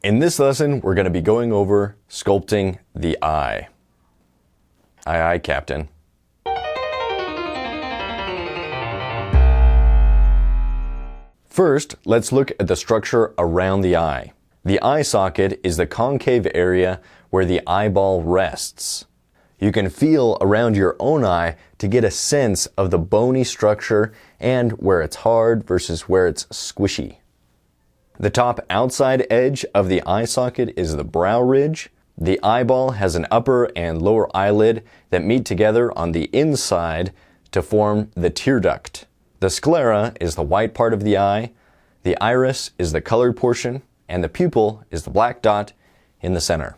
In this lesson, we're going to be going over sculpting the eye. Aye, aye, Captain. First, let's look at the structure around the eye. The eye socket is the concave area where the eyeball rests. You can feel around your own eye to get a sense of the bony structure and where it's hard versus where it's squishy. The top outside edge of the eye socket is the brow ridge. The eyeball has an upper and lower eyelid that meet together on the inside to form the tear duct. The sclera is the white part of the eye, the iris is the colored portion, and the pupil is the black dot in the center.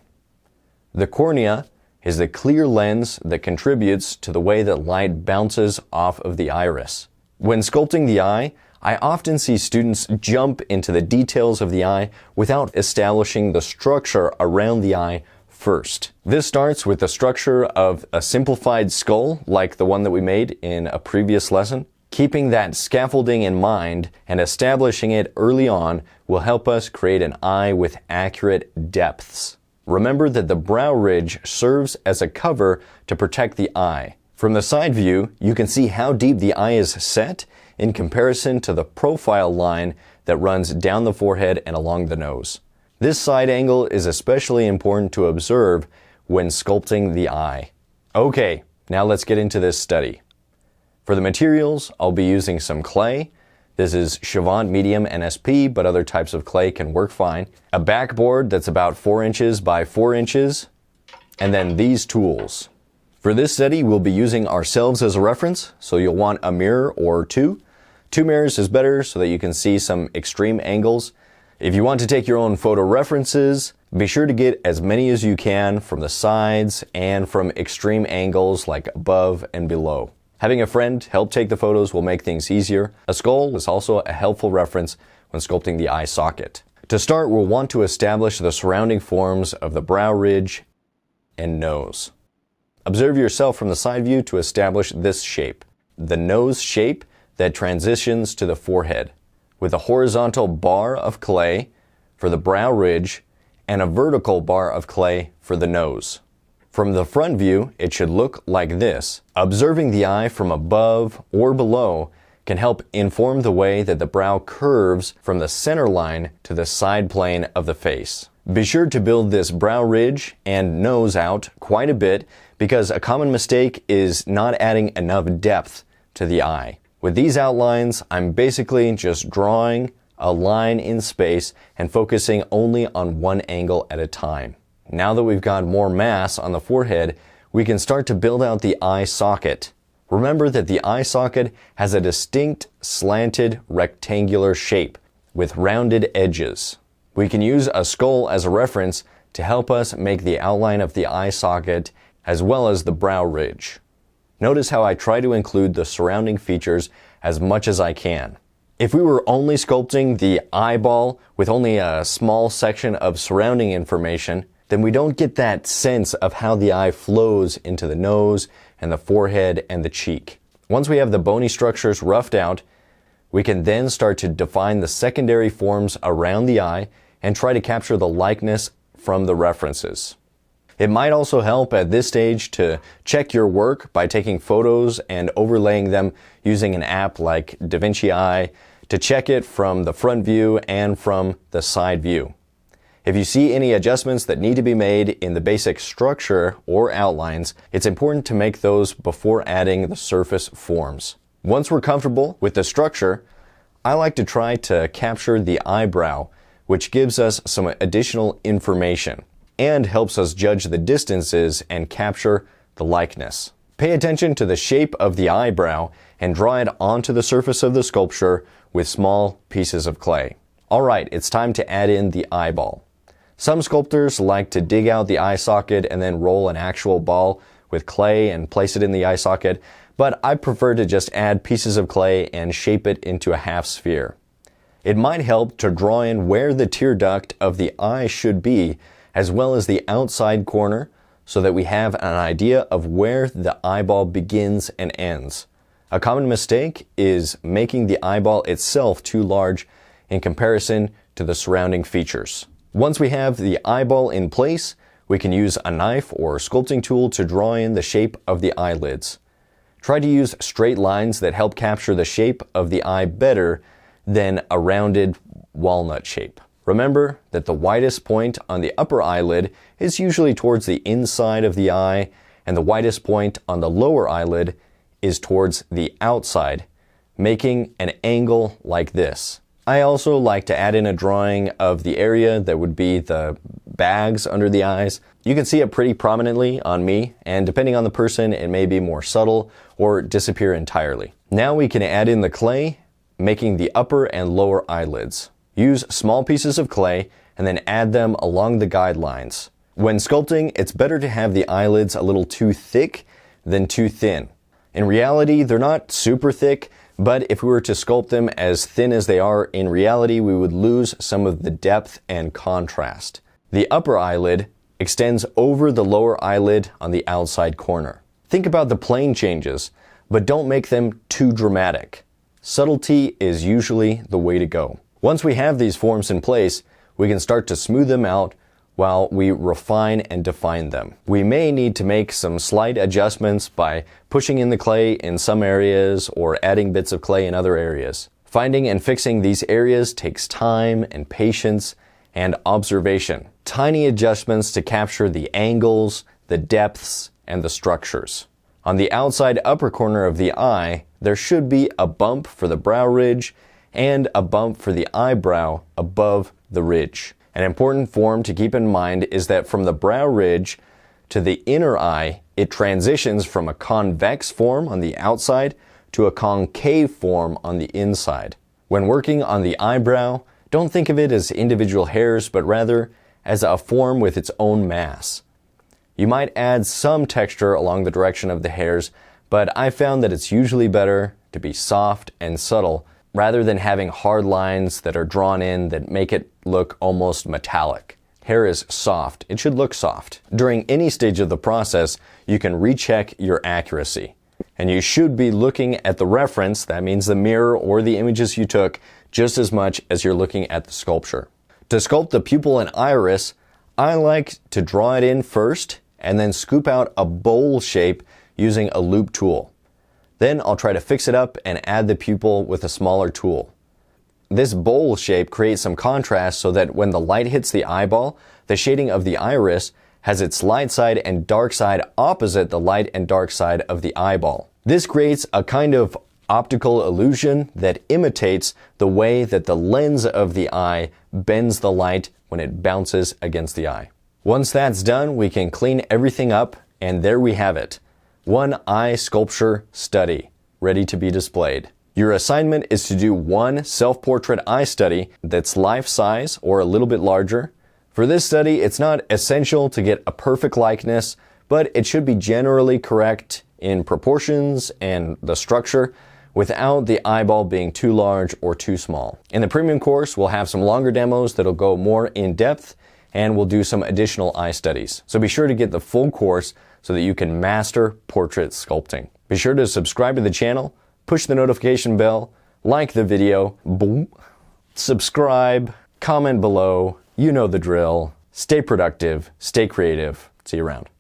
The cornea is the clear lens that contributes to the way that light bounces off of the iris. When sculpting the eye, I often see students jump into the details of the eye without establishing the structure around the eye first. This starts with the structure of a simplified skull, like the one that we made in a previous lesson. Keeping that scaffolding in mind and establishing it early on will help us create an eye with accurate depths. Remember that the brow ridge serves as a cover to protect the eye. From the side view, you can see how deep the eye is set in comparison to the profile line that runs down the forehead and along the nose. This side angle is especially important to observe when sculpting the eye. Okay, now let's get into this study. For the materials, I'll be using some clay. This is Chavant Medium NSP, but other types of clay can work fine. A backboard that's about 4 inches by 4 inches, and then these tools. For this study, we'll be using ourselves as a reference, so you'll want a mirror or two. 2 mirrors is better so that you can see some extreme angles. If you want to take your own photo references, be sure to get as many as you can from the sides and from extreme angles like above and below. Having a friend help take the photos will make things easier. A skull is also a helpful reference when sculpting the eye socket. To start, we'll want to establish the surrounding forms of the brow ridge and nose. Observe yourself from the side view to establish this shape. The nose shape that transitions to the forehead, with a horizontal bar of clay for the brow ridge and a vertical bar of clay for the nose. From the front view, it should look like this. Observing the eye from above or below can help inform the way that the brow curves from the center line to the side plane of the face. Be sure to build this brow ridge and nose out quite a bit because a common mistake is not adding enough depth to the eye. With these outlines, I'm basically just drawing a line in space and focusing only on one angle at a time. Now that we've got more mass on the forehead, we can start to build out the eye socket. Remember that the eye socket has a distinct slanted rectangular shape with rounded edges. We can use a skull as a reference to help us make the outline of the eye socket as well as the brow ridge. Notice how I try to include the surrounding features as much as I can. If we were only sculpting the eyeball with only a small section of surrounding information, then we don't get that sense of how the eye flows into the nose and the forehead and the cheek. Once we have the bony structures roughed out, we can then start to define the secondary forms around the eye and try to capture the likeness from the references. It might also help at this stage to check your work by taking photos and overlaying them using an app like DaVinci Eye to check it from the front view and from the side view. If you see any adjustments that need to be made in the basic structure or outlines, it's important to make those before adding the surface forms. Once we're comfortable with the structure, I like to try to capture the eyebrow, which gives us some additional information and helps us judge the distances and capture the likeness. Pay attention to the shape of the eyebrow and draw it onto the surface of the sculpture with small pieces of clay. Alright, it's time to add in the eyeball. Some sculptors like to dig out the eye socket and then roll an actual ball with clay and place it in the eye socket, but I prefer to just add pieces of clay and shape it into a half sphere. It might help to draw in where the tear duct of the eye should be, as well as the outside corner, so that we have an idea of where the eyeball begins and ends. A common mistake is making the eyeball itself too large in comparison to the surrounding features. Once we have the eyeball in place, we can use a knife or sculpting tool to draw in the shape of the eyelids. Try to use straight lines that help capture the shape of the eye better than a rounded walnut shape. Remember that the widest point on the upper eyelid is usually towards the inside of the eye, and the widest point on the lower eyelid is towards the outside, making an angle like this. I also like to add in a drawing of the area that would be the bags under the eyes. You can see it pretty prominently on me, and depending on the person, it may be more subtle or disappear entirely. Now we can add in the clay, making the upper and lower eyelids. Use small pieces of clay and then add them along the guidelines. When sculpting, it's better to have the eyelids a little too thick than too thin. In reality, they're not super thick, but if we were to sculpt them as thin as they are in reality, we would lose some of the depth and contrast. The upper eyelid extends over the lower eyelid on the outside corner. Think about the plane changes, but don't make them too dramatic. Subtlety is usually the way to go. Once we have these forms in place, we can start to smooth them out while we refine and define them. We may need to make some slight adjustments by pushing in the clay in some areas or adding bits of clay in other areas. Finding and fixing these areas takes time and patience and observation. Tiny adjustments to capture the angles, the depths, and the structures. On the outside upper corner of the eye, there should be a bump for the brow ridge and a bump for the eyebrow above the ridge. An important form to keep in mind is that from the brow ridge to the inner eye, it transitions from a convex form on the outside to a concave form on the inside. When working on the eyebrow, don't think of it as individual hairs, but rather as a form with its own mass. You might add some texture along the direction of the hairs, but I found that it's usually better to be soft and subtle rather than having hard lines that are drawn in that make it look almost metallic. Hair is soft. It should look soft. During any stage of the process, you can recheck your accuracy. And you should be looking at the reference, that means the mirror or the images you took, just as much as you're looking at the sculpture. To sculpt the pupil and iris, I like to draw it in first and then scoop out a bowl shape using a loop tool. Then I'll try to fix it up and add the pupil with a smaller tool. This bowl shape creates some contrast so that when the light hits the eyeball, the shading of the iris has its light side and dark side opposite the light and dark side of the eyeball. This creates a kind of optical illusion that imitates the way that the lens of the eye bends the light when it bounces against the eye. Once that's done, we can clean everything up, and there we have it. One eye sculpture study, ready to be displayed. Your assignment is to do one self-portrait eye study that's life-size or a little bit larger. For this study, it's not essential to get a perfect likeness, but it should be generally correct in proportions and the structure without the eyeball being too large or too small. In the premium course, we'll have some longer demos that'll go more in depth, and we'll do some additional eye studies. So be sure to get the full course so that you can master portrait sculpting. Be sure to subscribe to the channel, push the notification bell, like the video, boom, subscribe, comment below, you know the drill. Stay productive, stay creative. See you around.